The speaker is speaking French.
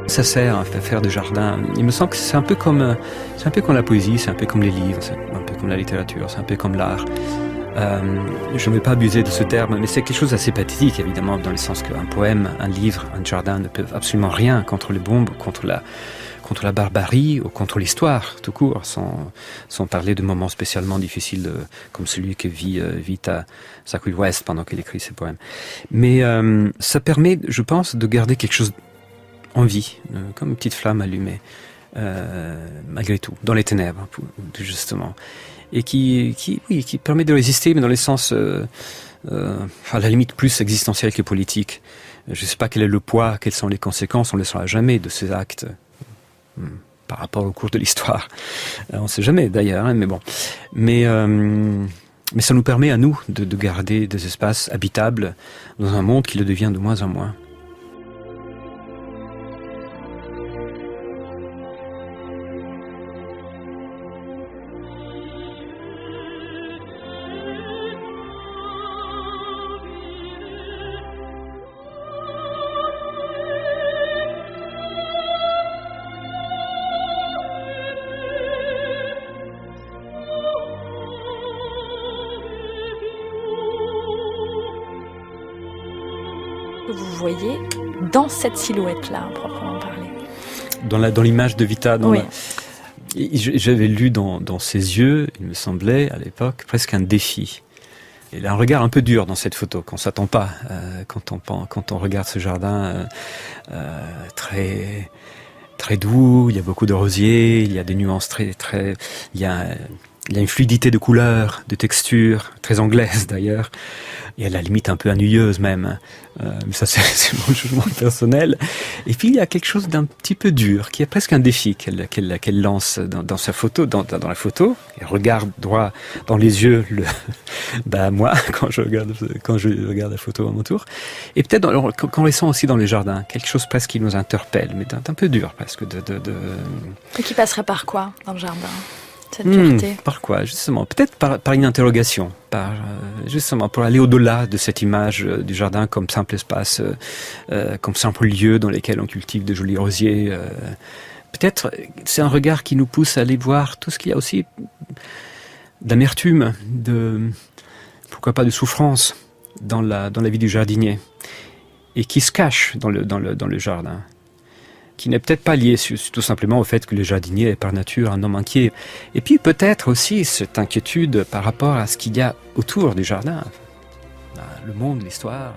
Ça sert à faire des jardins. Il me semble que c'est un peu comme la poésie, c'est un peu comme les livres, c'est un peu comme la littérature, c'est un peu comme l'art. Je ne vais pas abuser de ce terme, mais c'est quelque chose d'assez pathétique, évidemment, dans le sens qu'un poème, un livre, un jardin ne peuvent absolument rien contre les bombes, contre la barbarie ou contre l'histoire, tout court, sans parler de moments spécialement difficiles comme celui que vit Zachary West pendant qu'il écrit ses poèmes. Mais ça permet, je pense, de garder quelque chose en vie, comme une petite flamme allumée, malgré tout, dans les ténèbres, justement. Et qui permet de résister, mais dans les sens, à la limite, plus existentiel que politique. Je ne sais pas quel est le poids, quelles sont les conséquences, on ne le saura jamais de ces actes par rapport au cours de l'histoire. On ne sait jamais d'ailleurs, hein, mais bon. Mais ça nous permet à nous de garder des espaces habitables dans un monde qui le devient de moins en moins. Vous voyez dans cette silhouette-là, à proprement parler. Dans l'image de Vita, oui. J'avais lu dans ses yeux, il me semblait, à l'époque, presque un défi. Il a un regard un peu dur dans cette photo, qu'on ne s'attend pas quand on regarde ce jardin très, très doux, il y a beaucoup de rosiers, il y a des nuances il y a une fluidité de couleurs, de textures, très anglaise d'ailleurs, et à la limite un peu ennuyeuse même. Ça c'est mon jugement personnel. Et puis il y a quelque chose d'un petit peu dur, qui est presque un défi qu'elle lance dans sa photo, dans la photo. Elle regarde droit dans les yeux moi quand je regarde la photo à mon tour. Et peut-être qu'on les sent aussi dans les jardins, quelque chose presque qui nous interpelle, mais d'un peu dur presque. Et qui passerait par quoi dans le jardin? Cette dureté. Par quoi, justement? Peut-être par une interrogation, justement pour aller au-delà de cette image du jardin comme simple espace, comme simple lieu dans lequel on cultive de jolis rosiers. Peut-être c'est un regard qui nous pousse à aller voir tout ce qu'il y a aussi d'amertume, pourquoi pas de souffrance dans la vie du jardinier, et qui se cache dans le jardin, qui n'est peut-être pas lié tout simplement au fait que le jardinier est par nature un homme inquiet. Et puis peut-être aussi cette inquiétude par rapport à ce qu'il y a autour du jardin, le monde, l'histoire.